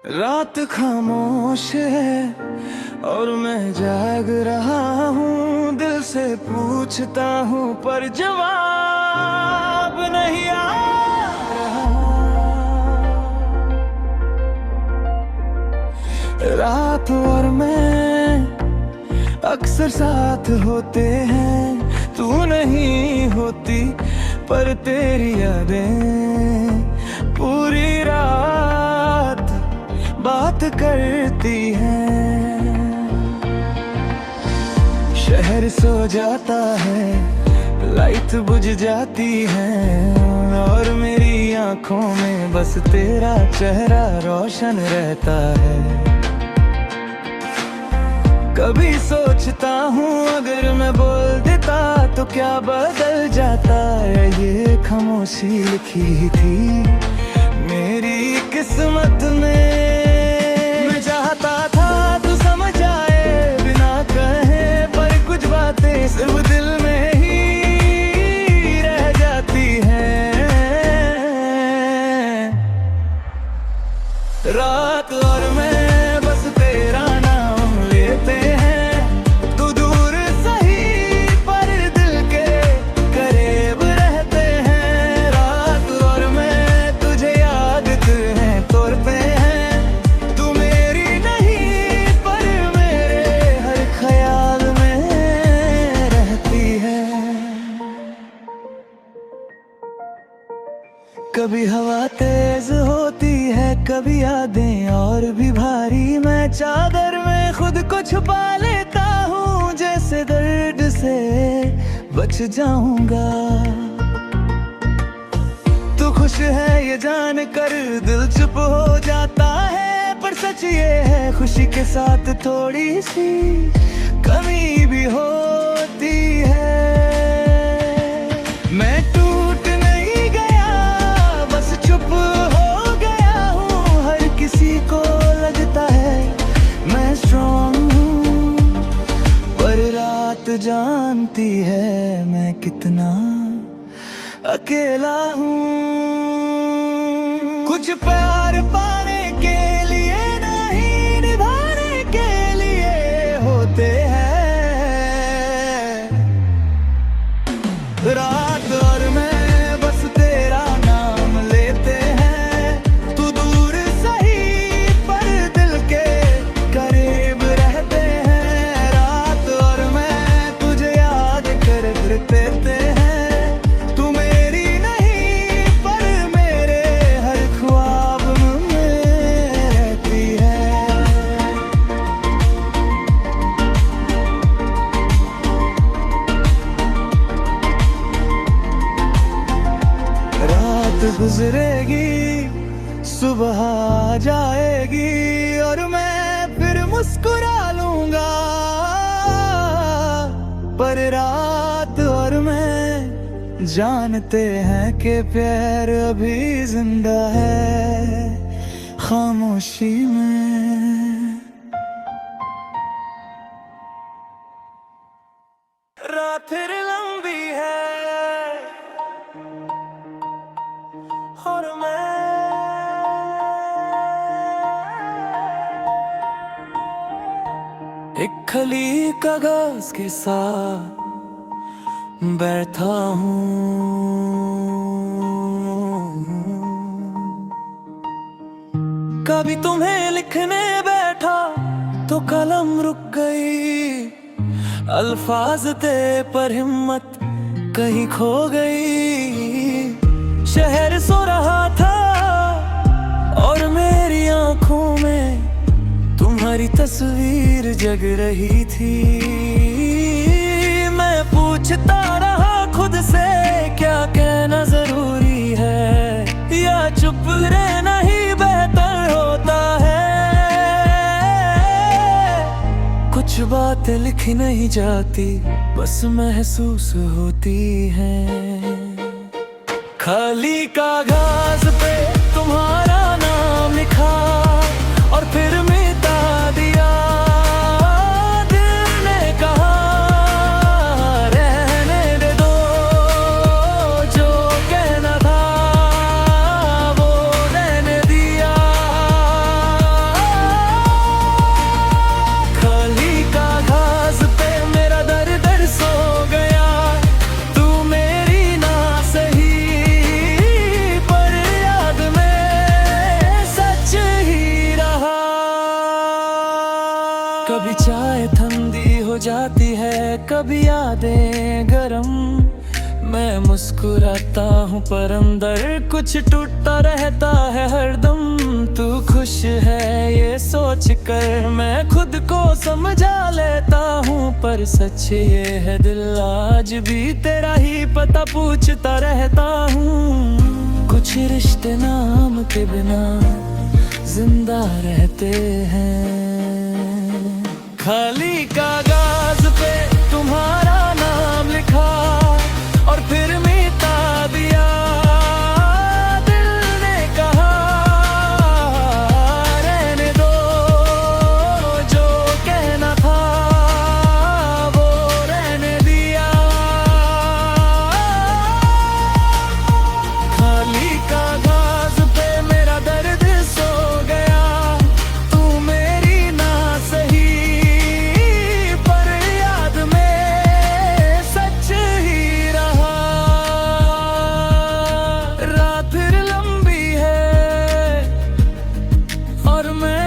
रात खामोश है और मैं जाग रहा हूँ, दिल से पूछता हूँ पर जवाब नहीं आ रहा। रात और मैं अक्सर साथ होते हैं, तू नहीं होती पर तेरी यादें पूरी रात बात करती हैं। शहर सो जाता है, लाइट बुझ जाती है और मेरी आंखों में बस तेरा चेहरा रोशन रहता है। कभी सोचता हूँ अगर मैं बोल देता तो क्या बदल जाता है। ये खामोशी लिखी थी मेरी किस्मत में। मैं चाहता था तू समझ जाए बिना कहे, पर कुछ बातें सिर्फ दिल में ही रह जाती हैं। रात और मैं बस तेरा नाम लेते हैं, तू दूर सही पर दिल के करीब रहते हैं। रात और मैं तुझे याद हैं तोड़ते हैं, तू मेरी नहीं पर मेरे हर ख्याल में रहती है। कभी हवा तेज होती है, कभी यादें और भी भारी। मैं चादर में खुद को छुपा लेता हूँ, जैसे दर्द से बच जाऊंगा। तू खुश है ये जान कर दिल चुप हो जाता है, पर सच ये है खुशी के साथ थोड़ी सी कमी भी होती है। मैं टूट नहीं गया, बस चुप हो गया हूँ। हर किसी को लगता है मैं स्ट्रॉन्ग हूँ, पर रात जानती है मैं कितना अकेला हूँ। कुछ प्यार पाने के लिए नहीं, निभाने के लिए होते हैं। रात और मैं बस तेरा नाम लेते हैं, तू दूर सही पर दिल के करीब रहते हैं। रात और मैं तुझे याद करते हैं, तू मेरी नहीं पर मेरे हर ख्वाब में रहती है। रात गुजरेगी, सुबह आ जाएगी और मैं फिर मुस्कुरा लूंगा। पर रात और मैं जानते हैं कि प्यार अभी जिंदा है खामोशी में। रात फिर लंबी है और मैं एक खली कागज के साथ बैठा हूँ। कभी तुम्हें लिखने बैठा तो कलम रुक गई, अल्फाज थे पर हिम्मत कहीं खो गई। शहर सो रहा था और मेरी आंखों में तुम्हारी तस्वीर जग रही थी। मैं पूछता रहा खुद से क्या कहना जरूरी है, या चुप रहना ही बेहतर होता है। कुछ बातें लिखी नहीं जाती, बस महसूस होती हैं। खाली कागज पे तुम्हारा नाम लिखा और फिर मिटा दिया। दिल ने कहा रहने दे दो, जो कहना था वो रहने दिया। कभी चाय ठंडी हो जाती है, कभी यादें गरम। मैं मुस्कुराता हूँ पर अंदर कुछ टूटा रहता है हरदम। तू खुश है ये सोच कर मैं खुद को समझा लेता हूँ, पर सच ये है दिल आज भी तेरा ही पता पूछता रहता हूँ। कुछ रिश्ते नाम के बिना जिंदा रहते हैं, खाली कागज पे तुम्हारा नाम लिखा और फिर मिटा दिया। दिल ने कहा रहने दो, जो कहना था वो रहने दिया। खाली कागज पे मेरा दर्द सो गया, तू मेरी ना सही पर याद में सच ही रहा। रात फिर लंबी है और मैं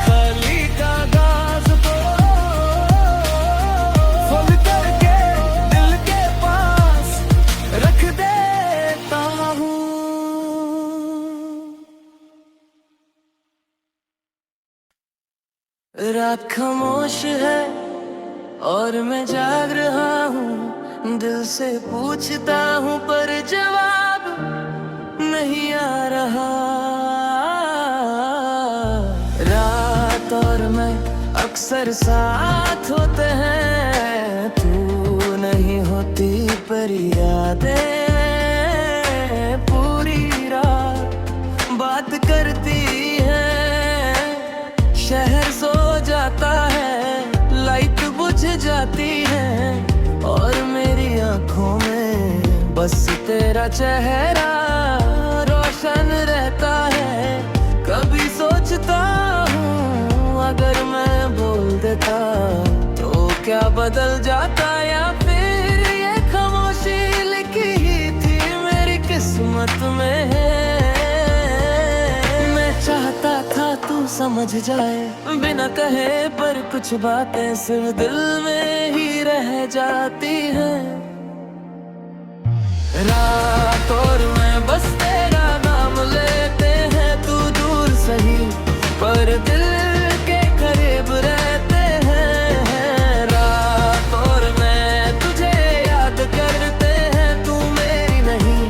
खाली कागज को फोल्ड करके दिल के पास रख देता हूँ। रात खामोश है और मैं जाग रहा हूँ, दिल से पूछता हूँ पर जवाब नहीं आ रहा। रात और मैं अक्सर साथ होते हैं, तू नहीं होती पर यादें पूरी रात बात करती है। शहर सो जाता है, लाइट बुझ जाती है और मेरी आंखों में बस तेरा चेहरा रोशन रहता है। कभी सोचता हूँ अगर मैं बोल देता तो क्या बदल जाता, या फिर ये खामोशी लिखी ही थी मेरी किस्मत में है। मैं चाहता था तू समझ जाए बिना कहे, पर कुछ बातें सिर्फ दिल में ही रह जाती हैं। रात और मैं बस तेरा नाम लेते हैं, तू दूर सही पर दिल के करीब रहते हैं। रात और मैं तुझे याद करते हैं, तू मेरी नहीं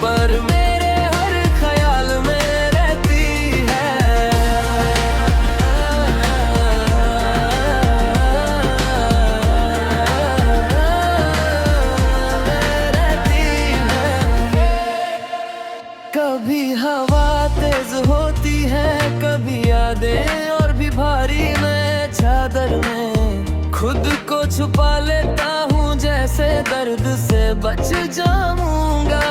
पर मेरे हर ख्याल में रहती है। कभी हवा तेज होती है, कभी यादें और भी भारी। मैं चादर में खुद को छुपा लेता हूँ, जैसे दर्द से बच जाऊंगा।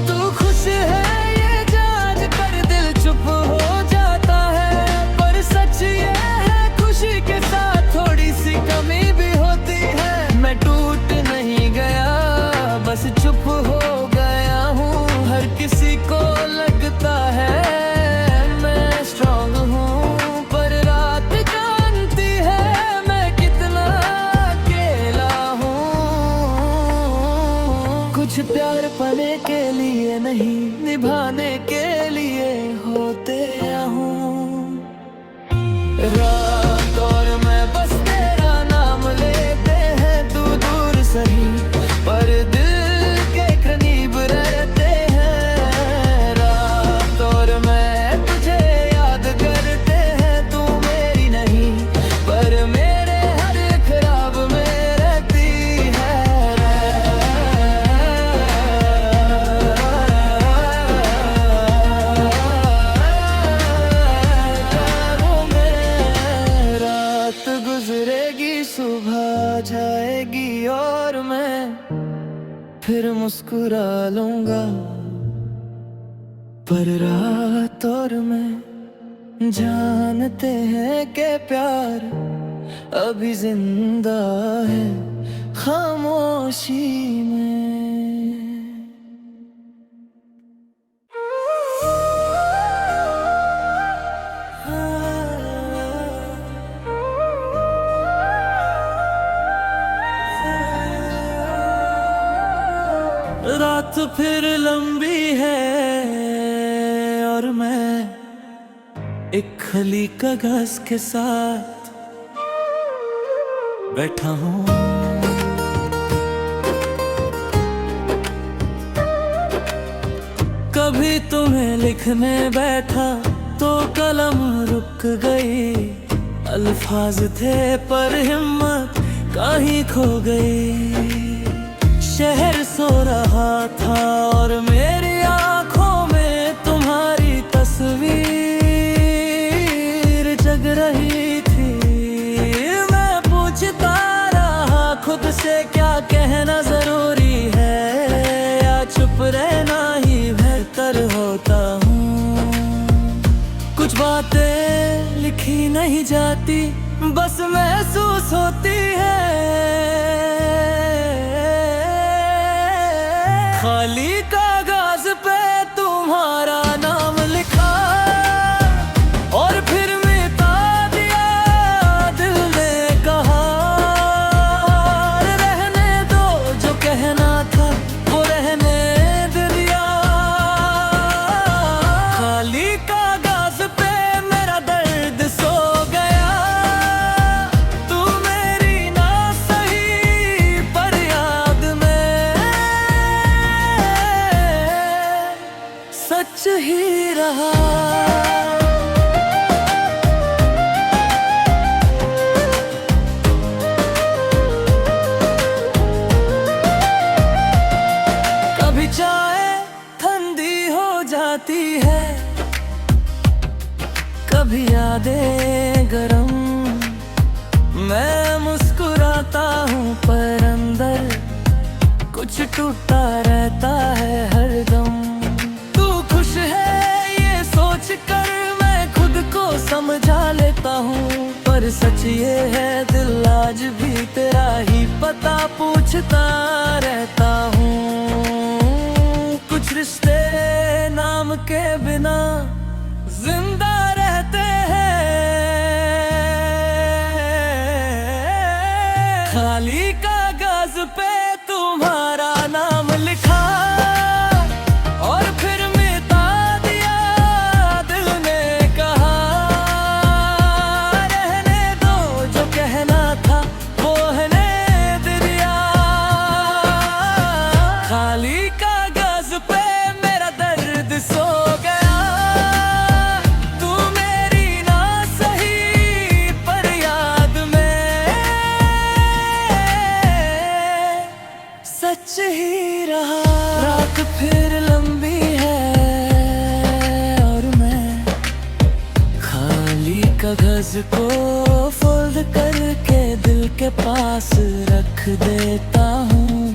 तू खुश है ये जान कर दिल चुप हो जाता है, पर सच ये है खुशी के साथ थोड़ी सी कमी भी होती है। मैं टूट नहीं गया, बस चुप हो गया हूँ। हर किसी को लगता है मैं स्ट्रांग हूँ, पर रात जानती है मैं कितना अकेला हूँ। कुछ प्यार पाने के लिए नहीं, निभाने के लिए होते हूँ। रात और मैं बस तेरा नाम लेते हैं, तू दूर सही पर दिल के करीब रहते हैं। रात और मैं तुझे याद करते हैं, तू मेरी नहीं पर मेरे हर ख्वाब में रहती है। रात गुजरेगी सुबह जाएगी और मैं फिर मुस्कुरा लूंगा, पर रात और मैं जानते हैं कि प्यार अभी जिंदा है खामोशी में। रात फिर लंबी है और मैं एक खाली कागज के साथ बैठा हूँ। कभी तुम्हें लिखने बैठा तो कलम रुक गई, अल्फाज थे पर हिम्मत कहीं खो गई। शहर सो रहा था और मेरी आंखों में तुम्हारी तस्वीर जग रही थी। मैं पूछता रहा खुद से क्या कहना जरूरी है, या चुप रहना ही बेहतर होता हूँ। कुछ बातें लिखी नहीं जाती, बस महसूस होती है। खाली कागज पे तुम्हारा नाम लिखा और फिर मिटा दिया दिल ने कहा। रहने दो जो कहना था वो रहने दिया। खाली कागज पे मेरा दर्द सो गया। तू मेरी ना सही पर याद में सच ही रहा। कभी चाय ठंडी हो जाती है, कभी यादें गरम। मैं मुस्कुराता हूँ पर अंदर कुछ टूटा रहता है हरदम। समझा लेता हूँ पर सच ये है दिल आज भी तेरा ही पता पूछता रहता हूँ। कुछ रिश्ते नाम के बिना जिंदा रहते हैं। खाली कागज पे तुम्हारा नाम लिखा और फिर खाली कागज पे मेरा दर्द सो गया। तू मेरी ना सही पर याद में सच ही रहा। रात फिर लंबी है और मैं खाली कागज को फोल्ड करके दिल के पास रख देता हूँ।